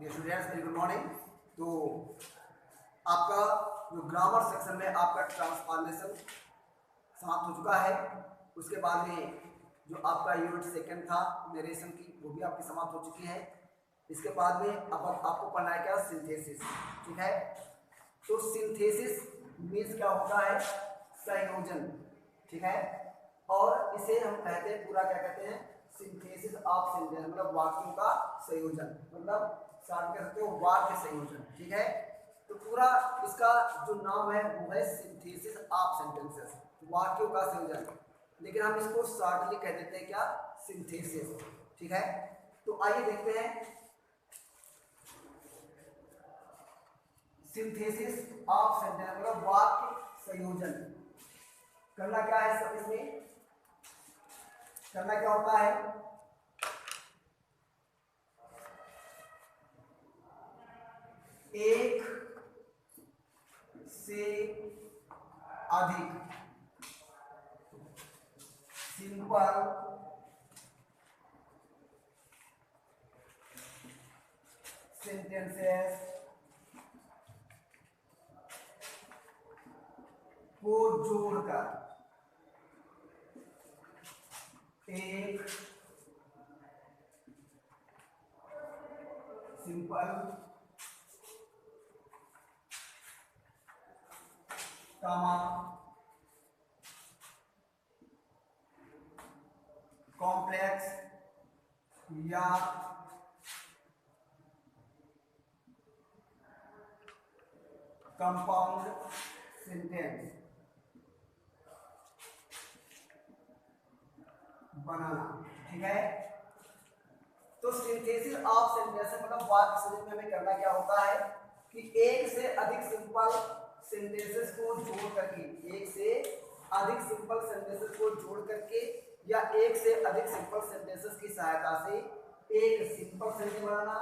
Dear students, very good morning. तो आपका जो ग्रामर सेक्शन में आपका ट्रांसफॉर्मेशन समाप्त हो चुका है। उसके बाद में जो आपका यूनिट सेकंड था नरेशन की, वो भी आपकी समाप्त हो चुकी है। इसके बाद में अब आपको पढ़ना है क्या, सिंथेसिस। ठीक है, तो सिंथेसिस मीन्स क्या होता है, संयोजन। ठीक है, और इसे हम कहते हैं, पूरा क्या कहते हैं, सिंथेसिस ऑफ सेंटेंस, मतलब वाक्यों का संयोजन, मतलब साथ कह सकते हो वाक्य संयोजन। ठीक है, तो पूरा इसका जो नाम है वो है सिंथेसिस ऑफ सेंटेंसेस, वाक्यों का संयोजन। लेकिन हम इसको शॉर्टली कह देते हैं क्या, सिंथेसिस। ठीक है, तो आइए देखते हैं सिंथेसिस ऑफ सेंटेंस, मतलब वाक्य संयोजन। करना क्या है सब, इसमें करना क्या होता है, एक से अधिक सिंपल सेंटेंसेस को जोड़कर एक सिंपल कॉम्प्लेक्स या कंपाउंड सेंटेंस बनाना। ठीक है, तो सिंथेसिस ऑफ सेंटेंस मतलब वाक्य संयोजन में हमें करना क्या होता है कि एक से अधिक सिंपल सेंटेंसेस को जोड़ करके, एक से अधिक सिंपल सेंटेंसेस को जोड़ करके या एक से अधिक सिंपल सेंटेंसेस की सहायता से एक सिंपल सेंटेंस बनाना,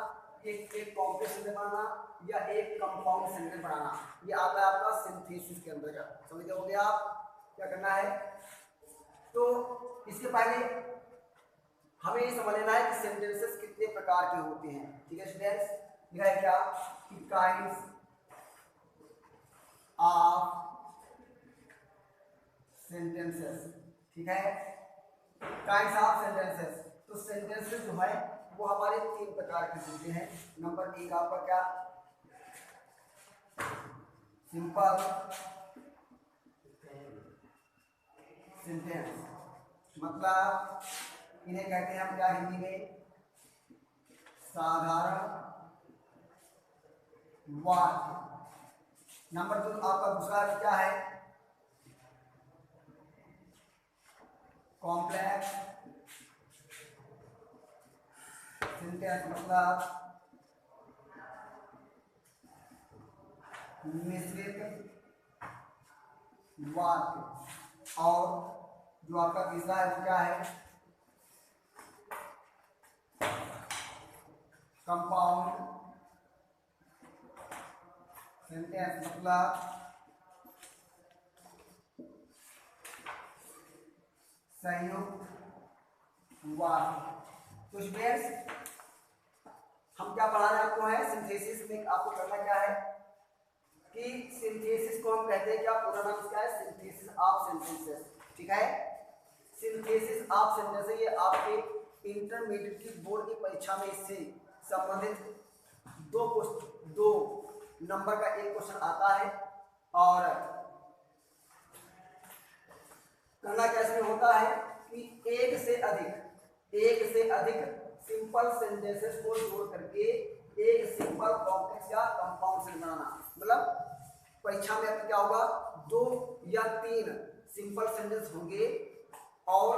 एक कॉम्प्लेक्स सेंटेंस बनाना या एक कंपाउंड सेंटेंस बनाना। ये आता है आपका सिंथेसिस के अंतर्गत। समझ गए होंगे आप क्या करना है। तो इसके पहले हमें ये समझ लेना है कि सेंटेंसेस कितने प्रकार के होते हैं। ठीक है स्टूडेंट्स, लिखा है क्या कि काइंड्स ऑफ सेंटेंसेस। ठीक है, काइंड्स ऑफ सेंटेंसेस, तो सेंटेंसेस जो है वो हमारे तीन प्रकार के होते हैं। नंबर एक आपका क्या, सिंपल सेंटेंस, मतलब इन्हें कहते हैं हम क्या हिंदी में, साधारण वाक्य। नंबर दो आपका दूसरा क्या है, कॉम्प्लेक्स सेंटेंस, मतलब मिश्रित वाक्य। और जो आपका तीसरा है वो क्या है, कंपाउंड सेंटेंस, मतलब संयुक्त वाक्य। तो स्टूडेंट्स हम क्या पढ़ा रहे हैं आपको है, सिंथेसिस में आपको करना क्या है कि सिंथेसिस को हम कहते हैं क्या, पूरा नाम इसका है सिंथेसिस ऑफ सेंटेंसेस। ठीक है, सिंथेसिस ऑफ सेंटेंसेस, ये आपके इंटरमीडिएट की बोर्ड की परीक्षा में इससे संबंधित दो नंबर का एक क्वेश्चन आता है। और करना कैसे होता है कि एक से अधिक सिंपल सेंटेंसेस को जोड़ करके एक सिंपल कॉम्प्लेक्स या कंपाउंड सेंटेंस बनाना। मतलब परीक्षा में आपका क्या होगा, 2 या 3 सिंपल सेंटेंस होंगे और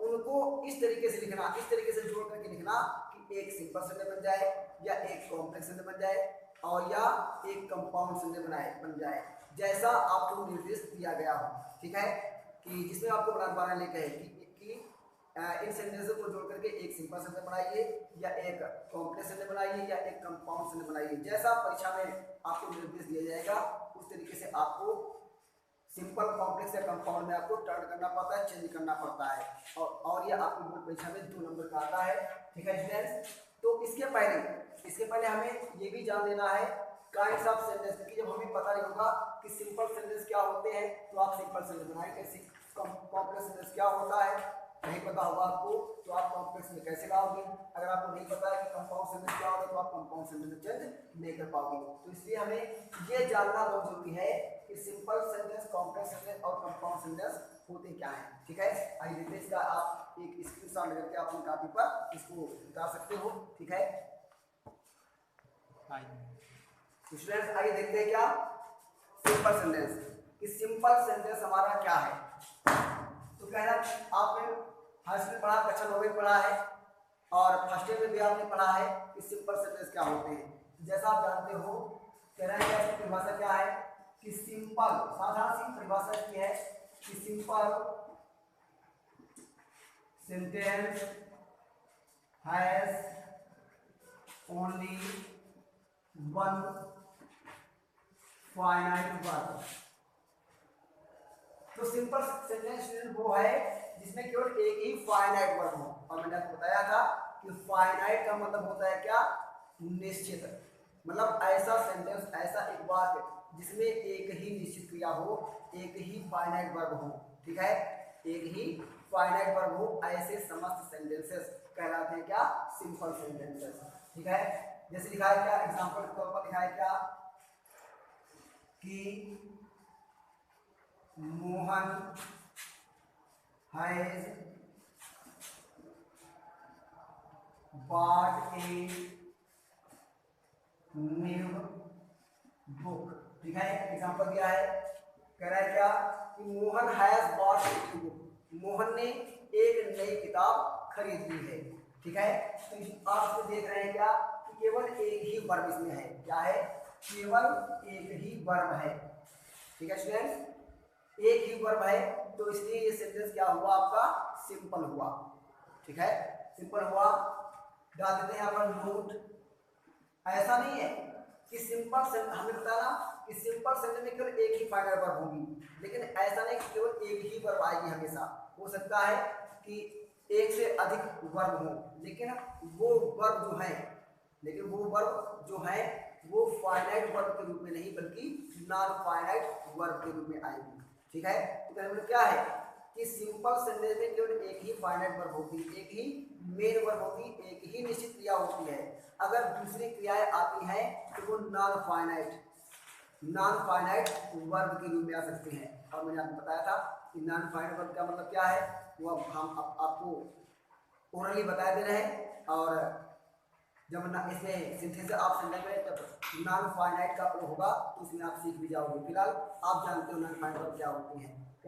उनको इस तरीके से लिखना, इस तरीके से जोड़ करके लिखना कि एक सिंपल सेंटेंस बन जाए या एक कॉम्प्लेक्स सेंटेंस बन जाए और या एक कंपाउंड सेंटेंस बन जाए, जैसा आपको निर्देश दिया गया हो। ठीक है, कि जिसमें आपको बनाना लेके है कि इन सेंटेंसेस को जोड़ करके एक सिंपल सेंटेंस बनाइए या एक कॉम्प्लेक्स सेंटेंस बनाइए या एक कंपाउंड सेंटेंस बनाइए। जैसा परीक्षा में आपको निर्देश दिया जाएगा उस तरीके से आपको सिंपल, कॉम्प्लेक्स या कंपाउंड में आपको टर्न करना पड़ता है, चेंज करना पड़ता है। और ये आपकी बोर्ड परीक्षा में 2 नंबर का आता है। ठीक है स्टूडेंट्स, तो इसके पहले हमें ये भी जान लेना है काइंड्स ऑफ सेंटेंस, क्योंकि जब हमें पता नहीं होगा कि सिंपल सेंटेंस क्या होते हैं तो आप सिंपल सेंटेंस बनाएंगे, कॉम्प्लेक्स सेंटेंस क्या होता है नहीं पता होगा आपको तो आप कॉम्प्लेक्स में कैसे लाओगे। अगर आपको नहीं पता है कि कंपाउंड सेंटेंस क्या होता है तो आप कंपाउंड सेंटेंस में चेंज नहीं कर पाओगे। तो इसलिए हमें ये जानना बहुत जरूरी है कि सिंपल सेंटेंस, कॉम्प्लेक्स सेंटेंस और कंपाउंड सेंटेंस होते क्या हैं। ठीक है, आइए देखते हैं इसका आप एक स्क्रीनशॉट लेकर के अपनी कॉपी पर इसको उतार सकते हो। ठीक है स्टूडेंट्स, आइए देखते हैं क्या सिंपल सेंटेंस, कि सिंपल सेंटेंस हमारा क्या है। तो कहना आपने हाई स्कूल पढ़ा, कक्षा 9 में पढ़ा है और फर्स्ट ईयर में भी आपने पढ़ा है कि सिंपल सेंटेंस क्या होते हैं। जैसा आप जानते हो कहना है क्या, इसकी परिभाषा क्या है कि सिंपल, साधारण सी परिभाषा की है कि simple sentence has only one finite verb. तो सिंपल सेंटेंस वो है जिसमें केवल एक ही फाइनाइट वर्ब हो, और मैंने आपको बताया था कि फाइनाइट का मतलब होता है क्या, निश्चित। मतलब ऐसा सेंटेंस, ऐसा एक वाक्य जिसमें एक ही निश्चित क्रिया हो, एक ही फाइनाइट वर्ब हो। ठीक है, एक ही फाइनाइट वर्ब हो, ऐसे समस्त सेंटेंसेस कहलाते हैं क्या, सिंपल सेंटेंसेस। ठीक है, जैसे लिखा है क्या, एग्जांपल के तौर पर लिखा है क्या कि Mohan has bought a new book। ठीक है, एग्जांपल दिया है, कह रहा है क्या कि Mohan has bought a new book, Mohan ने एक नई किताब खरीद ली है। ठीक है, तो आप इसको देख रहे हैं क्या कि केवल एक ही वर्ब इसमें है, क्या है, केवल एक ही वर्ब है। ठीक है स्टूडेंट्स, एक ही वर्ब है, तो इसलिए ये सेंटेंस क्या हुआ आपका, सिंपल हुआ। ठीक है, सिंपल हुआ। डाल देते हैं यहाँ पर नोट। ऐसा नहीं है कि सिंपल सेंटेंस, हमें बताया ना कि सिंपल सेंटेंस में केवल एक ही फाइनल वर्ब होगी, लेकिन ऐसा नहीं कि केवल एक ही वर्ब आएगी हमेशा। हो सकता है कि एक से अधिक वर्ब हो, लेकिन वो वर्ब जो है वो फाइनाइट वर्ब के रूप में नहीं बल्कि नॉन फाइनाइट वर्ब के रूप में आएगी। ठीक है, तो कहने मतलब क्या है कि सिंपल सेंटेंस में केवल एक ही फाइनाइट वर्ब होती है, एक ही मेन वर्ब होती है, एक ही निश्चित क्रिया होती है। अगर दूसरी क्रियाएं आती हैं तो वो नॉन फाइनाइट वर्ब के रूप में आ सकती हैं। और मैंने आपको बताया था कि नॉन फाइनाइट वर्ब का मतलब क्या है, वो हम आपको ओरली बता दे रहे हैं, और जब इसमें सिंथेसिस ऑफ सेंटेंस में जब नॉन फाइनाइट का प्रयोग होगा तो उसमें आप सीख भी जाओगे। फिलहाल आप जानते हो नॉन फाइनाइट वर्ब क्या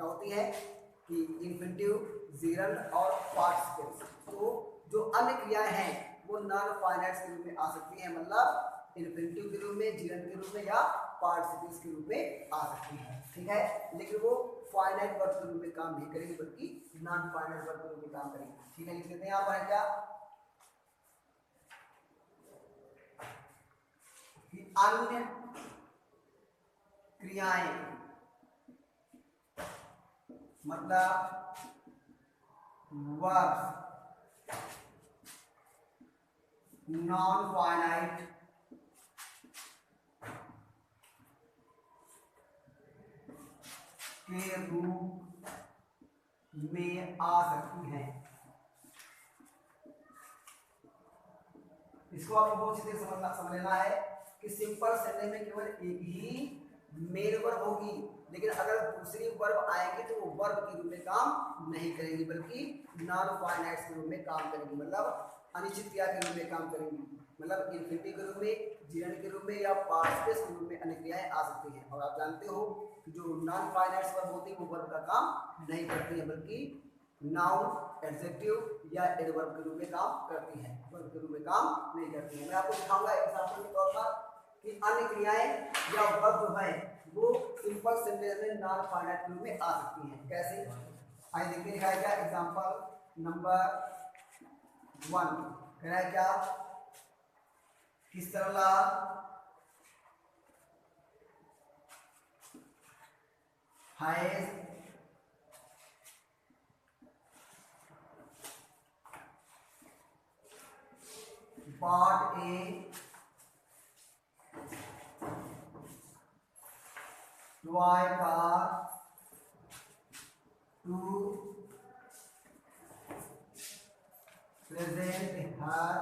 होती है कि इन्फिनिटिव, जिरंड और पार्टिसिपल्स। तो जो अन्य क्रियाएं हैं वो नॉन फाइनाइट्स के रूप में आ सकती हैं, मतलब इन्फिनिटिव के रूप में, जिरंड के रूप में या पार्टिसिपल्स के रूप में आ सकती हैं। ठीक है, लेकिन वो फाइनाइट वर्ब के रूप में काम नहीं करेगी बल्कि नॉन फाइनाइट वर्ब के रूप में काम करेगी। ठीक है, लिख लेते हैं यहाँ पर क्या कि अन्य क्रियाएं, मतलब वर्ब्स नॉन फाइनाइट के रूप में आ सकती हैं। इसको आपको बहुत सीधे समझ लेना है कि सिंपल सेंटेंस में केवल एक ही मेन वर्ब होगी, लेकिन अगर दूसरी वर्ब आएगी तो वो वर्ब के रूप में काम नहीं करेंगी बल्कि नॉन फाइनाइट्स के रूप में काम करेंगी, मतलब अनिश्चित क्रिया के रूप में काम करेंगी। मतलब इन्फिनिटिव के रूप में, जिरंड के रूप में या पार्टिसिपल्स के रूप में अन्य क्रियाएं आ सकती हैं। और आप जानते हो कि जो नॉन फाइनाइट्स वर्ब होती है वो वर्ब का काम नहीं करती है बल्कि नाउन, एडजेक्टिव या एडवर्ब के रूप में काम करती है, वर्ब के रूप में काम नहीं करती है। मैं आपको दिखाऊंगा एग्जांपल के तौर पर कि अन्य क्रियाएं या वर्ब जो है वो सिंपल सेंटेंस में नॉन फाइनाइट के रूप में आ सकती हैं। कैसे, आइए देखते हैं। लिखा है क्या, एग्जांपल नंबर 1 कह रहा है क्या कि Sarla has bought a, toy car, to present her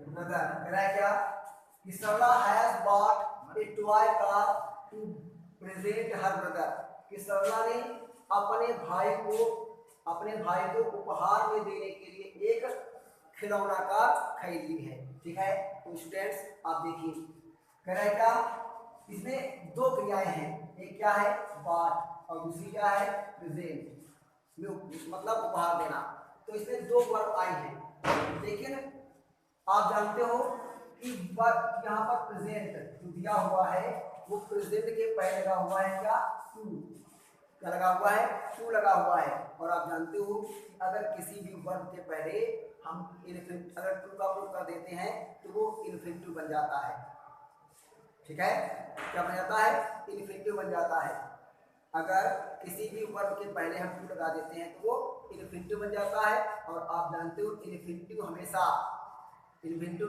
brother. कह रहा है क्या कि Sarla has bought a toy car to present her brother, कि सरला ने अपने भाई को उपहार में देने के लिए एक खिलौना कार खरीद ली है। ठीक है, तो स्टूडेंट्स आप देखिए, कह रहा है क्या, इसमें दो क्रियाएं हैं, एक क्या है बॉट और दूसरी क्या है प्रेजेंट, मतलब उपहार देना। तो इसमें दो वर्ब आए हैं, लेकिन आप जानते हो कि यहाँ पर प्रेजेंट जो दिया हुआ है वो प्रेजेंट के पहले लगा हुआ है क्या टू, क्या लगा हुआ है टू लगा हुआ है। और आप जानते हो कि अगर किसी भी वर्ब के पहले हम अगर टू का प्रयोग कर देते हैं तो वो इन्फिनिटिव बन जाता है। ठीक है, क्या बन जाता है इन्फिनिटिव बन जाता है। अगर किसी भी वर्ब के पहले हम टू लगा देते हैं तो वो इन्फिनिटिव बन जाता है। और आप जानते हो इन्फिनिटिव हमेशा इन्फिनिटिव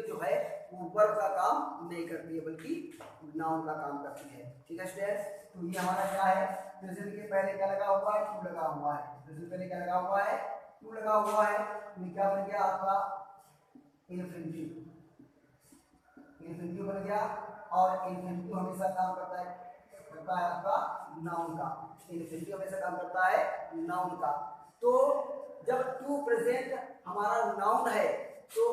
जो है वो वर्ब का काम नहीं करती है बल्कि नाउन का काम करती है। ठीक है स्टूडेंट्स, तो ये हमारा क्या है, प्रेजेंट के पहले क्या लगा हुआ है टू लगा हुआ है, प्रेजेंट पहले क्या लगा हुआ है टू लगा हुआ है, तो क्या बन गया आपका इन्फिनिटिव बन गया। और इन्फिनिटिव हमेशा काम करता है आपका नाउन का, इन्फिनिटिव हमेशा काम करता है नाउन का। तो जब टू प्रेजेंट हमारा नाउन है तो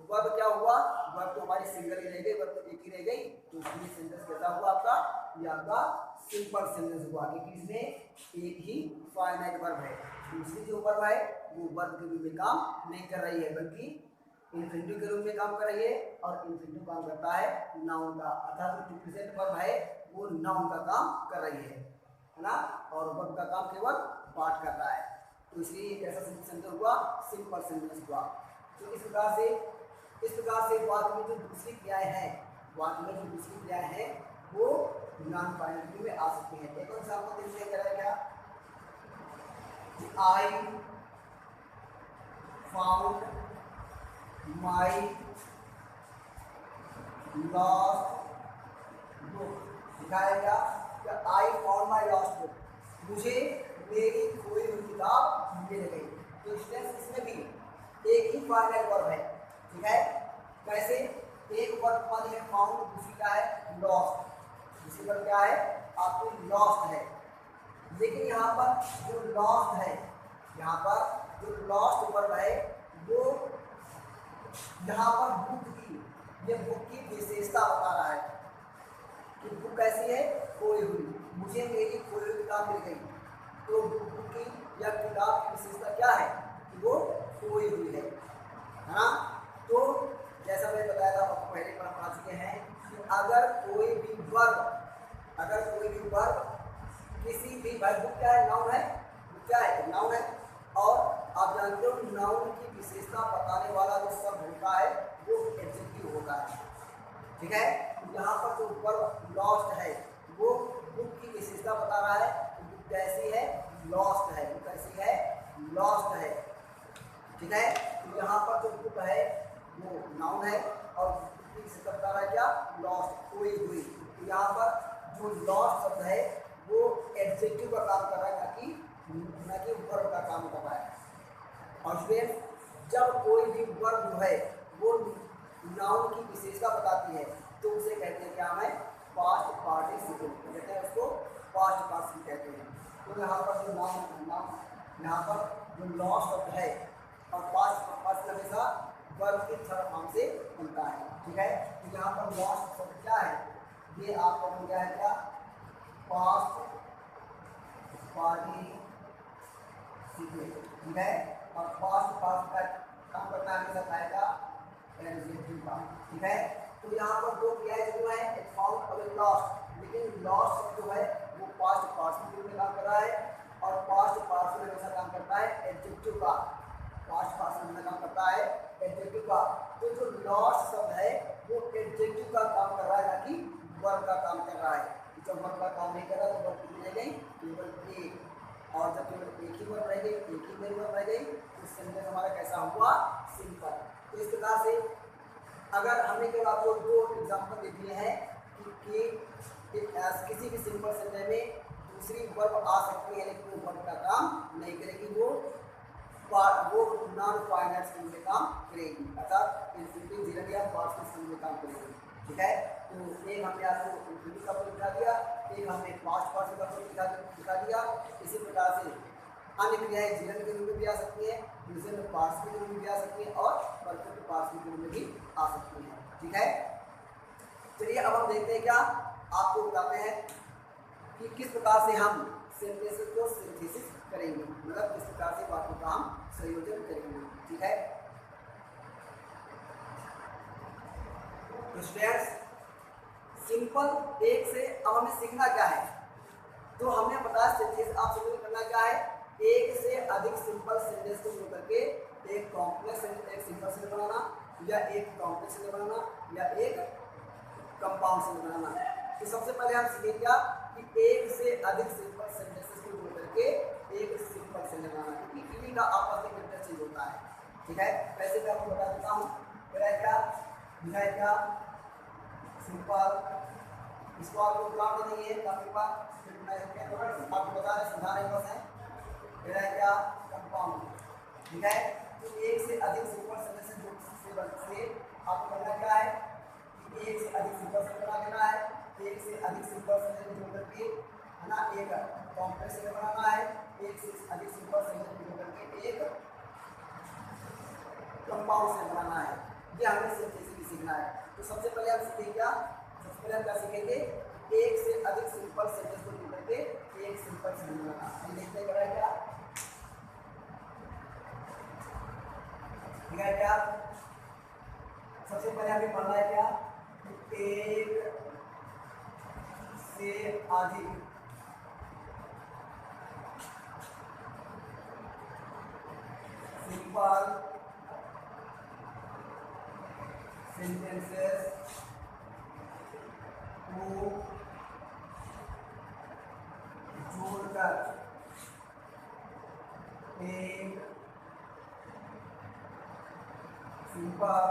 वर्ब क्या हुआ, वर्ब तो हमारी सिंगल ही रह गई, वर्ब तो एक ही रह गई, तो इसलिए सेंटेंस कैसा हुआ आपका, ये आपका सिंपल सेंटेंस हुआ, क्योंकि इसमें एक ही फाइनाइट वर्ब है। दूसरी जो वर्ब है वो वर्ब के रूप में काम नहीं कर रही है बल्कि इन्फिनिटिव के रूप में काम कर रही है, और इन्फिनिटिव काम करता है नाउन का, अर्थात जो प्रेजेंट वर्ब है वो नाउन का काम कर रही है ना, और वर्ब का काम केवल पार्ट कर रहा है। तो इसलिए कैसा सेंटेंस हुआ, सिंपल सेंटेंस हुआ। तो इस प्रकार से वाक्य में जो दूसरी क्रियाएं हैं, वाक्य में जो दूसरी क्रियाएं हैं वो नॉन फाइनल में आ सकती हैं। एक एग्जांपल देखते हैं, क्या क्या, I found my lost book, दिखाएगा कि I found my lost book, मुझे मेरी खोई हुई किताब मिल गई। तो इसमें भी एक ही फाइनल वर्ब है। ठीक है, कैसे, एक वर्ब पद है फाउंड, दूसरी का है लॉस्ट, दूसरी वर्ब क्या है आपकी लॉस्ट है। लेकिन यहाँ पर जो लॉस्ट है, यहाँ पर जो लॉस्ट वर्ब है वो यहाँ पर बुक की विशेषता बता रहा है कि बुक कैसी है, खोई हुई, मुझे मेरी खोई हुई किताब मिल गई। तो बुक की या किताब की विशेषता क्या है कि वो खोई हुई है ना। तो जैसा मैंने बताया था आपको पहले पढ़ा चुके हैं कि अगर कोई भी वर्ब किसी भी भाई, बुक क्या है नाउन है, बुक क्या है नाउन है, और आप जानते हो नाउन की विशेषता बताने वाला जो शब्द होता है वो एडजेक्टिव होता है। ठीक है, तो यहाँ पर जो वर्ब लॉस्ट है वो बुक की विशेषता बता रहा है, बुक कैसी है लॉस्ट है, बुक कैसी है लॉस्ट है। ठीक है, तो यहाँ पर जो बुक है वो नाउन है और बुक की विशेषता बता रहा है क्या लॉस्ट, खोई हुई। तो यहाँ पर जो लॉस्ट शब्द है वो एडजेक्टिव का काम कर रहा है ना कि वर्ब का काम कर रहा है। और फिर जब कोई भी वर्ब जो है वो नाउन की विशेषता बताती है तो उसे कहते हैं क्या, हमें पास्ट पार्टिसिपल कहते हैं, उसको पास्ट पार्टिसिपल कहते हैं। तो यहाँ पर जो नाउन यहाँ पर जो लॉस्ट शब्द है और पास्ट पार्टिसिपल हमेशा वर्ब के थर्ड फॉर्म से बनता है। ठीक है, तो यहाँ पर लॉस्ट शब्द क्या है, ये आपका हो गया है क्या पास्ट पार्टिसिपल। ठीक है, और पास्ट पास्ट का काम करता है हमेशा पाएगा एडजेक्टिव का। ठीक है, तो यहाँ पर दो क्रियाएं जो है एक फाउंड और एक लॉस्ट, लेकिन लॉस्ट शब्द जो है वो पास्ट पार्टिसिपल में काम कर रहा है और पास्ट पार्टिसिपल हमेशा काम करता है एडजेक्टिव का, पास्ट पार्टिसिपल में काम करता है एडजेक्टिव का। तो जो लॉस्ट शब्द है वो एडजेक्टिव का काम कर रहा है ना कि वर्ब का काम कर रहा है। जब वर्ब का काम नहीं कर रहा तो वर्ब कितनी रह गई, केवल एक। और जब केवल एक ही वर्ब रह गई, एक ही मेन वर्ब रह गई, तो सेंटेंस हमारा कैसा हुआ, सिंपल। तो इस प्रकार से अगर हमने केवल आपको दो एग्जाम्पल दे दिए हैं कि किसी भी सिंपल सेंटेंस में दूसरी वर्ब आ सकती है लेकिन वो वर्ब का काम नहीं करेगी, वो नॉन फाइनाइट स्ट्रिंग में काम करेगी, अर्थात इंफिनिटिव जीरो या पास्ट के स्ट्रिंग में काम करेगी। ठीक है, तो एक हमने आपको इंफिनिटिव का प्रयोग दिखा दिया, एक हमने पास्ट पार्टिसिपल का प्रयोग दिखा दिया। इसी प्रकार से अन्य क्रियाएं जीवन के रूप में भी आ सकती है, दूसरे में पास्ट के रूप में भी आ सकती है और परफेक्ट पास्ट के रूप में भी आ सकती है। ठीक है, चलिए अब हम देखते हैं, क्या आपको बताते हैं कि किस प्रकार से हम सेंटेंसेस को सिंथेसिस करेंगे, मतलब किस प्रकार से वाक्यों का हम संयोजन करेंगे। ठीक है, तो स्टूडेंट्स सिंपल एक से अब हमें सीखना क्या है, तो हमने बताया सिंथेसिस आप सभी को करना क्या है, एक से अधिक सिंपल सेंटेंस को जोड़ करके एक कॉम्प्लेक्स एक सिंपल सेंटेंस बनाना, या एक कॉम्प्लेक्स सेंटेंस बनाना, या एक कंपाउंड सेंटेंस बनाना। तो सबसे पहले हम सीखेंगे क्या कि एक से अधिक सिंपल सेंटेंसेस को जोड़ करके एक सिंपल सेंटेंस बनाना, क्योंकि इन्हीं का आपस में इंटरचेंज होता है। ठीक है, वैसे मैं आपको बता देता हूँ, क्या क्या सिंपल, इसको आपको काम नहीं है काफी बार आपको बता रहे समझा रहे बस है। मेरा क्या कंपाउंड। ठीक है, तो एक से अधिक सिंपल सेंटेंस से आपको करना क्या है, एक से अधिक सिंपल सेंटेंस बना देना है, एक से अधिक सिंपल सेंटेंस जोड़ करके है ना एक कॉम्प्लेक्स सेंटेंस बनाना है, एक से अधिक सिंपल सेंटेंस जोड़ करके एक कंपाउंड सेंटेंस बनाना है। ये हमें सिंथेसिस सीखना है। तो सबसे पहले हम सीखेंगे क्या, सबसे पहले हम क्या सीखेंगे, एक से अधिक सिंपल सेंटेंस को जोड़ करके एक सिंपल सेंटेंस बनाना। ये देखते हैं क्या है, क्या सबसे पहले हमें पढ़ना है क्या, एक से अधिक सिंपल सेंटेंसेस को जोड़कर एक सिंपल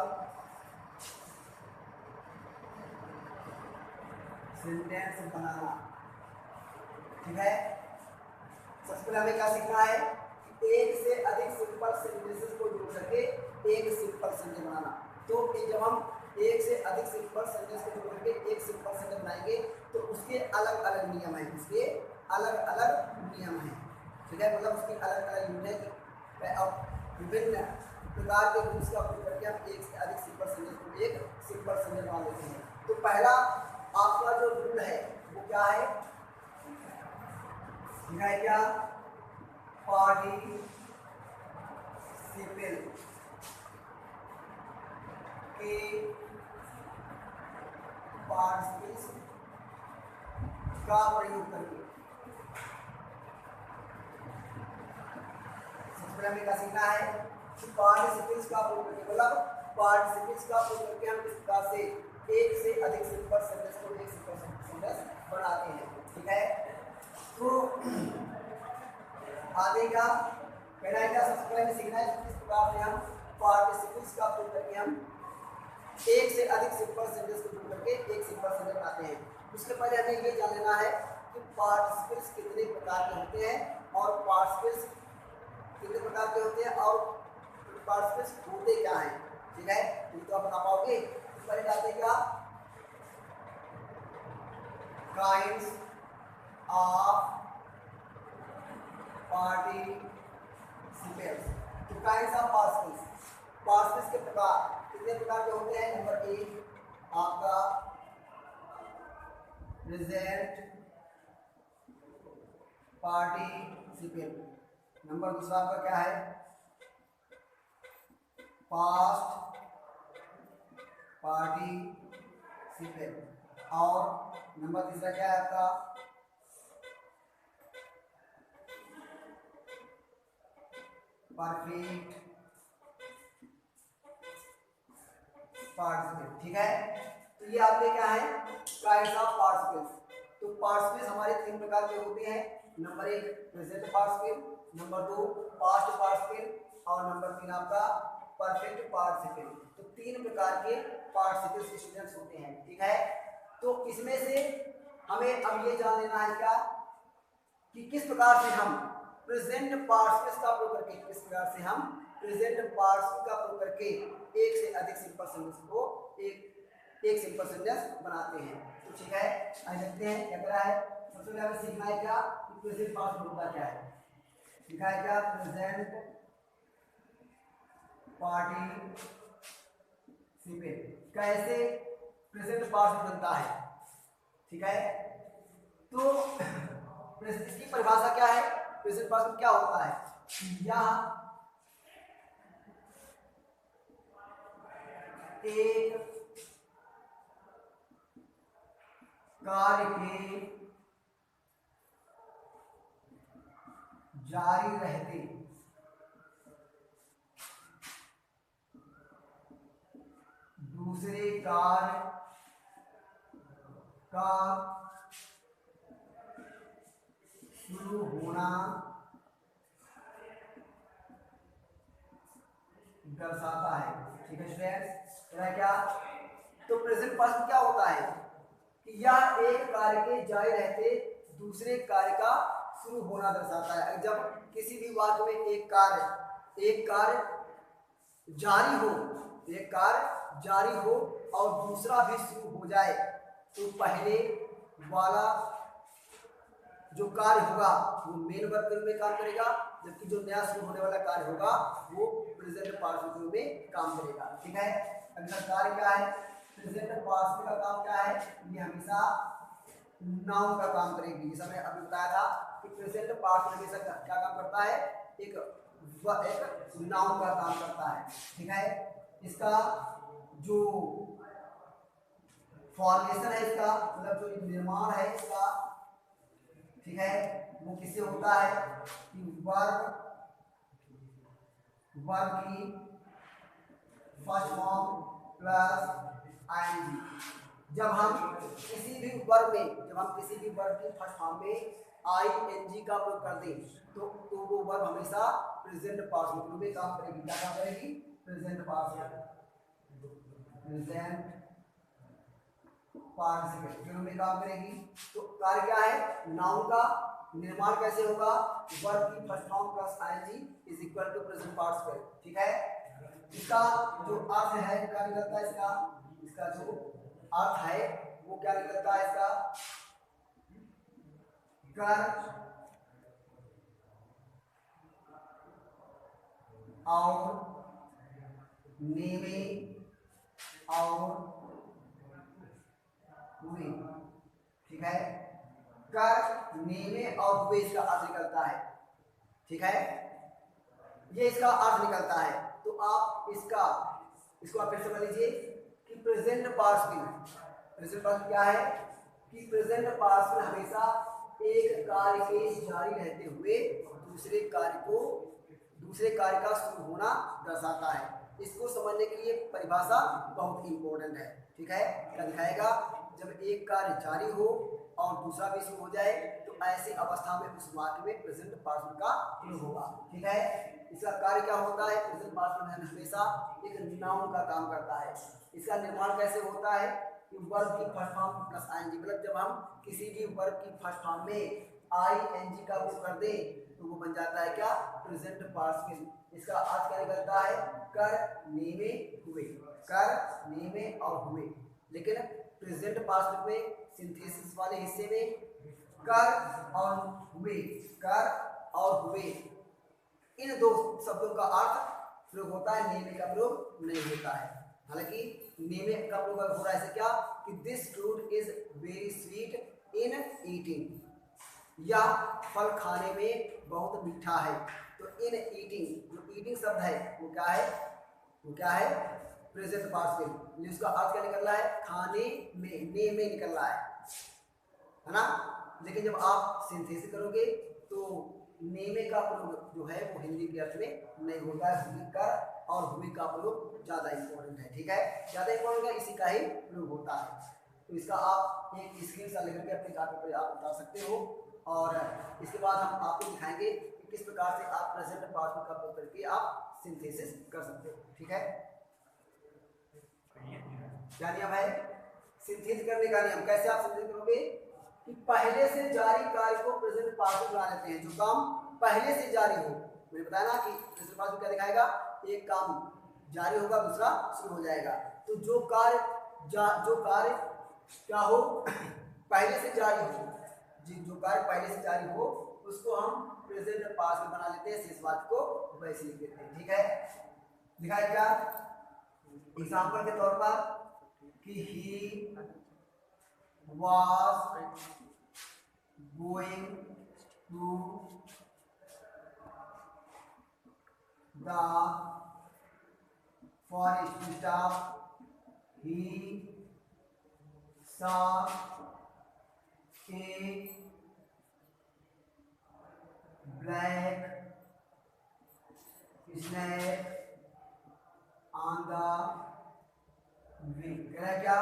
सेंटेंस बनाना। ठीक है, सबसे पहले हमें क्या सीखना है कि एक से अधिक सिंपल सेंटेंसेस को जोड़ करके एक सिंपल सेंटेंस बनाना। तो जब हम एक से अधिक सिंपल सेंटेंस को जोड़ करके एक सिंपल सेंटेंस बनाएंगे तो उसके अलग अलग नियम हैं, उसके अलग अलग नियम हैं। ठीक है, मतलब उसकी अलग अलग यूनिट और विभिन्न प्रकार के रूल्स का उपयोग करके हम एक से अधिक सिंपल सेंटेंस को एक सिंपल सेंटेंस बना लेते हैं। तो पहला आपका जो रूल है वो क्या है, क्या पार्टिसिपल के पार्टिसिपल्स का प्रयोग करके सबसे पहले हमें क्या सीखना है कि पार्टिसिपल्स का प्रयोग करके, मतलब पार्टिसिपल्स का प्रयोग करके हम इस प्रकार से एक से अधिक सिंपल सेंटेंस को एक सिंपल सेंटेंस बनाते हैं। ठीक है, तो आगे क्या कहना है, क्या सबसे पहले सीखना है किस प्रकार से हम पार्टिसिपल्स का प्रयोग करके हम एक से अधिक सिंपल सेंटेंस को जोड़ करके एक सिंपल सेंटेंस बनाते हैं। उसके पहले हमें ये जान लेना है कि पार्टिसिपल्स कितने प्रकार के होते हैं और पार्टिसिपल्स कितने प्रकार के होते हैं और पार्टिसिपल्स होते क्या हैं। ठीक है, तो आप बता पाओगे। तो पहले जाते हैं क्या, काइंड्स ऑफ पार्टिसिपल्स। तो काइंड्स ऑफ पार्टिसिपल्स, पार्टिसिपल्स के प्रकार कितने प्रकार के होते हैं। नंबर एक आपका प्रेजेंट पार्टिसिपल, नंबर दूसरा आपका क्या है पास्ट पार्टिसिपल, और नंबर तीसरा क्या है आपका परफेक्ट पार्टिसिपल। ठीक है, तो ये आपके क्या है काइंड्स ऑफ पार्टिसिपल्स। तो पार्टिसिपल्स हमारे 3 प्रकार के होते हैं। Number 1 present participle, number 2 past participle और नंबर 3 आपका परफेक्ट पार्टिसिपल। तो 3 प्रकार के पार्टिसिपल स्टूडेंट्स होते हैं, ठीक है। तो इसमें से हमें अब ये जान लेना है क्या कि किस प्रकार से हम प्रेजेंट पार्टिसिपल्स का प्रयोग करके, किस प्रकार से हम प्रेजेंट पार्टिसिपल का प्रयोग करके एक से अधिक सिंपल सेंटेंस को एक सिंपल सेंटेंस बनाते हैं। तो ठीक है, आइए देखते हैं क्या करा है। सबसे पहले हमें सीखना है क्या कि प्रेजेंट पार्टिसिपल होता क्या है। सीखा है क्या प्रेजेंट पार्टिसिपल कैसे प्रेजेंट पार्टिसिपल बनता है, ठीक है। तो इसकी परिभाषा क्या है, प्रेजेंट पार्टिसिपल क्या होता है। यह एक कार्य के जारी रहते दूसरे कार्य का शुरू होना दर्शाता है, ठीक है स्टूडेंट्स। क्या तो प्रेजेंट पार्टिसिपल क्या होता है कि यह एक कार्य के जारी रहते दूसरे कार्य का शुरू होना दर्शाता है। जब किसी भी वाक्य में एक कार्य जारी हो, एक कार्य जारी हो और दूसरा भी शुरू हो जाए तो पहले वाला जो कार्य होगा वो मेन वर्ब के रूप में काम करेगा, जबकि जो नया शुरू होने वाला कार्य होगा वो प्रेजेंट पार्टिसिपल के रूप में काम करेगा, ठीक है। अगला कार्य क्या है, प्रेजेंट पार्टिसिपल का काम क्या है, ये हमेशा नाउन का काम करेगी। जैसा मैंने अभी बताया था कि प्रेजेंट पार्टिसिपल हमेशा क्या काम करता है, एक नाउन का काम करता है, ठीक है। इसका जो फॉर्मेशन है, इसका मतलब जो निर्माण है इसका, ठीक है, वो किससे होता है कि वर्ब की फर्स्ट फॉर्म प्लस आईएनजी। जब हम किसी भी वर्ब की फर्स्ट फॉर्म में आईएनजी का प्रयोग कर दें तो वो वर्ब हमेशा प्रेजेंट पार्टिसिपल में काम करेगी। क्या काम करेगी, प्रेजेंट पार्टिसिपल के रूप में काम करेगी। तो कार्य क्या है, नाउन का निर्माण कैसे होगा, वर्ब की first form plus ING is equal to present participle, ठीक है। इसका जो अर्थ है क्या निकलता है, इसका जो अर्थ है वो क्या निकलता है, इसका कर और नेमे और हुए, ठीक है। कर नेमे और हुए इसका अर्थ निकलता है, ठीक है, ये इसका अर्थ निकलता है। तो आप इसको आप फिर समझ लीजिए कि प्रेजेंट पार्टिसिपल क्या है कि प्रेजेंट पार्टिसिपल हमेशा एक कार्य के जारी रहते हुए दूसरे कार्य का शुरू होना दर्शाता है। इसको समझने के लिए परिभाषा बहुत इंपॉर्टेंट है, ठीक है। क्या दिखाएगा, जब एक कार्य जारी हो और दूसरा भी शुरू हो जाए तो ऐसी अवस्था में उस वाक्य में प्रेजेंट पार्टिसिपल का प्रयोग होगा, ठीक है। इसका कार्य क्या होता है, प्रेजेंट पार्टिसिपल हमेशा एक नाउन का काम करता है। इसका निर्माण कैसे होता है कि वर्ब की फर्स्ट फॉर्म प्लस आईएनजी, मतलब जब हम किसी भी वर्ब की फर्स्ट फॉर्म में आईएनजी का उपयोग कर दें तो वो बन जाता है क्या, प्रेजेंट पार्टिसिपल। इसका अर्थ क्या निकलता है, कर नेमे हुए, कर नेमे और हुए। लेकिन प्रेजेंट पार्टिसिपल में सिंथेसिस वाले हिस्से में कर और हुए इन दो शब्दों का अर्थ प्रयोग होता है, नेमे का प्रयोग नहीं होता है। हालांकि नेमे का प्रयोग हो रहा है ऐसे क्या कि this fruit is very sweet in eating, यह फल खाने में बहुत मीठा है। तो इन ईटिंग, जो ईटिंग शब्द है वो क्या है प्रेजेंट पार्टिसिपल। इसका अर्थ क्या निकल रहा है, खाने में, ने में निकल रहा है ना। लेकिन जब आप सिंथेसिस करोगे तो नेमे का प्रयोग जो है वो हिंदी के अर्थ में नहीं होता है, हुए का और हुए का प्रयोग ज्यादा इंपॉर्टेंट है, ठीक है, ज्यादा इंपॉर्टेंट है, इसी का ही प्रयोग होता है। तो इसका आप एक स्क्रीनशॉट लेकर के अपने कापी पर आप उतार सकते हो। और इसके बाद हम आपको दिखाएंगे कि किस प्रकार से आप प्रेजेंट पार्टिसिपल का उपयोग करके आप सिंथेसिस कर सकते हो। ठीक है, क्या नियम है सिंथेसिस करने का? नियम कैसे आप सिंथेसिस करोगे कि पहले से जारी कार्य को प्रेजेंट पार्टिसिपल बना लेते हैं। जो काम पहले से जारी हो, मैंने बताया ना कि प्रेजेंट पार्टिसिपल क्या दिखाएगा, एक काम जारी होगा दूसरा शुरू हो जाएगा। तो जो कार्य क्या हो पहले से जारी हो, जो कार्य पहले से जारी हो उसको हम प्रेजेंट पार्टिसिपल बना लेते हैं, शेष बात को वैसे लिख देते हैं। ठीक है, दिखाए क्या एग्जाम्पल के तौर पर कि ही was going to the forest to stop. He saw a black snake on the way. कह रहा है क्या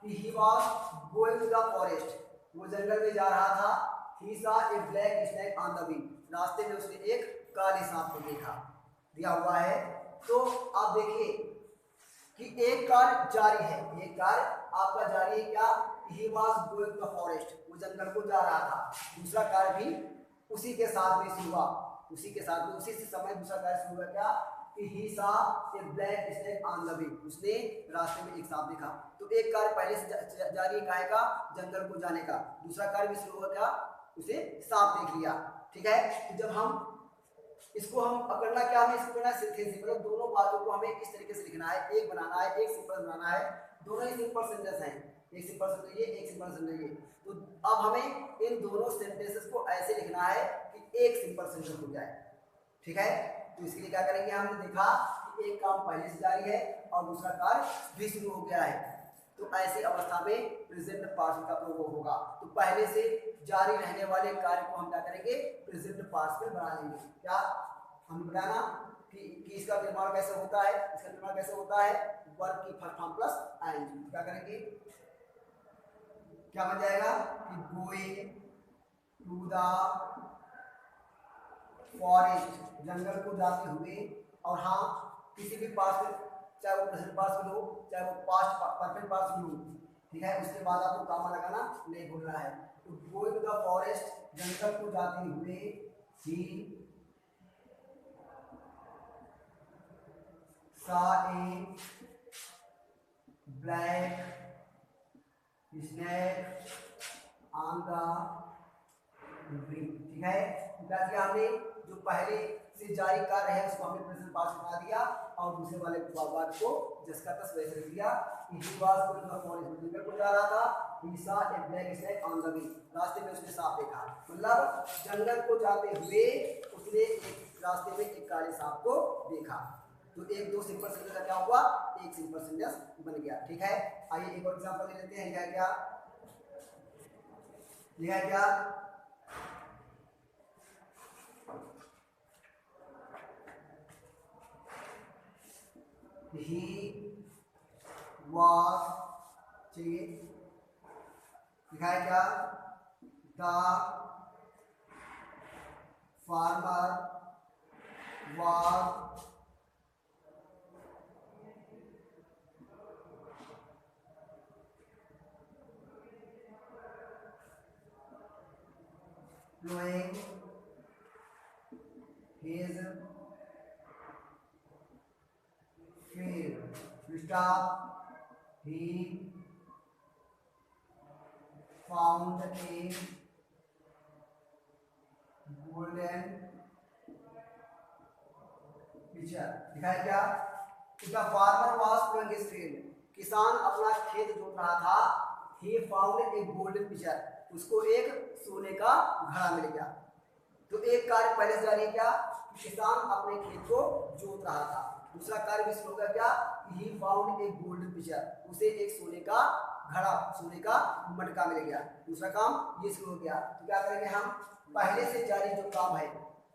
कि he was going to the forest, वो जंगल में जा रहा था। he saw a black snake on the way, रास्ते में उसने एक काले सांप को देखा, दिया हुआ है। तो आप देखिए कि एक कार्य जारी है, एक कार्य आपका जारी है क्या, he was going to the forest, वो जंगल को जा रहा था। दूसरा कार्य भी उसी के साथ में शुरू हुआ, उसी के साथ में उसी से समय दूसरा कार्य शुरू हुआ क्या कि he saw a black snake on the way, उसने रास्ते में एक सांप देखा। तो एक कार्य पहले से जारी है काहे का, जंगल को जाने का। दूसरा कार्य भी शुरू हुआ क्या, उसे सांप देख लिया। ठीक है, तो जब हम इसको हम पकड़ना क्या, हमें इसको करना सिंथेसिस, मतलब दोनों बातों को हमें इस तरीके से लिखना है, एक बनाना है, एक सिंपल बनाना है। दोनों ही सिंपल सेंटेंस हैं, एक सिंपल सेंटेंस ये, एक सिंपल सेंटेंस ये। तो अब हमें इन दोनों सेंटेंसेस को ऐसे लिखना है कि एक सिंपल सेंटेंस हो जाए। ठीक है, तो इसके लिए क्या करेंगे, हमने देखा कि एक काम पहले से जारी है और दूसरा कार्य भी शुरू हो गया है। तो ऐसी अवस्था में प्रेजेंट पार्टिसिपल का प्रयोग होगा। तो पहले से जारी रहने वाले कार्य को हम क्या करेंगे, प्रेजेंट पार्टिसिपल बना लेंगे। क्या हम बताना कि इसका निर्माण कैसे होता है, इसका निर्माण कैसे होता है, वर्ब की फर्स्ट फॉर्म प्लस आईएनजी। क्या करेंगे, क्या बन जाएगा कि गोइंग टू द फॉरेस्ट, जंगल को जाते हुए। और हाँ, किसी भी पास्ट, चाहे वो प्रेजेंट पास्ट हो चाहे वो पास्ट परफेक्ट पास्ट हो, ठीक है, उसके बाद आपको कामा लगाना नहीं भूलना है। तो गोइंग टू द फॉरेस्ट, जंगल को जाते हुए, ही saw a black snake on the way। ठीक है, क्या किया हमने, जो पहले से जारी कार्य है उसको हमने प्रेजेंट पास्ट बना दिया और दूसरे वाले वर्ड को जिसका तस वैसे लिख दिया। he was going to the forest, जंगल को जा रहा था। he saw a black snake on the way, रास्ते में उसने सांप देखा। मतलब जंगल को जाते हुए उसने एक रास्ते में एक काले सांप को देखा। तो एक दो सिंपल सेंटेंस का क्या हुआ, एक सिंपल सेंटेंस बन गया। ठीक है, आइए एक और एग्जांपल ले लेते हैं। लिखा क्या, लिखा क्या, he was, चाहिए, लिखा है क्या, the farmer was plowing his field to stop. He found a golden pitcher। लिखा है क्या, The farmer was plowing his field, किसान अपना खेत जोत रहा था। He found a golden pitcher, उसको एक सोने का घड़ा मिल गया। तो एक कार्य पहले से जारी क्या, किसान अपने खेत को जोत रहा था। दूसरा कार्य भी शुरू होगा क्या, he found a golden pitcher, उसे एक सोने का घड़ा, सोने का मटका मिल गया। दूसरा काम ये शुरू हो गया। तो क्या करेंगे हम, पहले से जारी जो काम है,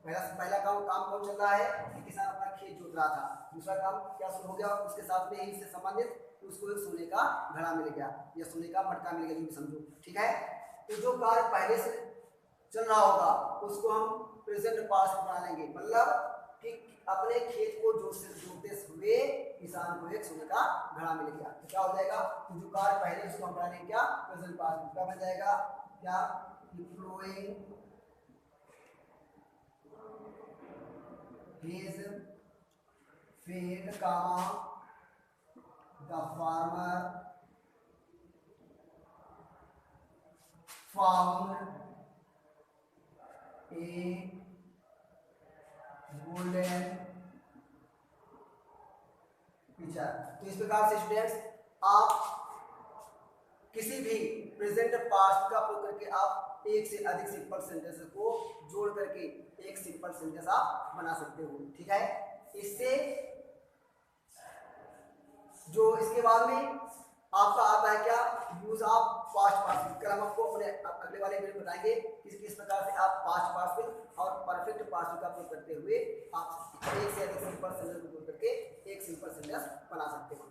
पहला काम कौन चल रहा है कि किसान अपना खेत जोत रहा था। दूसरा काम क्या शुरू हो गया, उसके साथ में ही इससे संबंधित उसको एक सोने का घड़ा मिल गया या सोने का मटका मिल गया, जो भी समझो, ठीक है। तो जो कार्य पहले से चल रहा होगा उसको हम प्रेजेंट पास्ट बना लेंगे, मतलब कि अपने खेत को जोतते हुए किसान को एक सोने का घड़ा मिल गया, तो क्या हो जाएगा, तो जो कार्य पहले उसको हम बनाएंगे क्या, प्रेजेंट पास्ट, क्या बन जाएगा, क्या, flowing his field, the farmer found a golden pitcher। तो इस प्रकार से स्टूडेंट्स आप किसी भी प्रेजेंट पास्ट का प्रयोग करके आप एक से अधिक सिंपल सेंटेंस को जोड़ करके एक सिंपल सेंटेंस आप बना सकते हो, ठीक है। इससे जो इसके बाद में आपका आता है क्या, यूज ऑफ पास्ट पार्टिसिपल। कल हम आपको अपने अगले वाले वीडियो में बताएंगे किस प्रकार से आप पास्ट पार्टिसिपल और परफेक्ट पास्ट का प्रयोग करते हुए आप एक से अधिक सिंपल सेंटेंस को जोड़ करके एक सिंपल सेंटेंस बना सकते हो।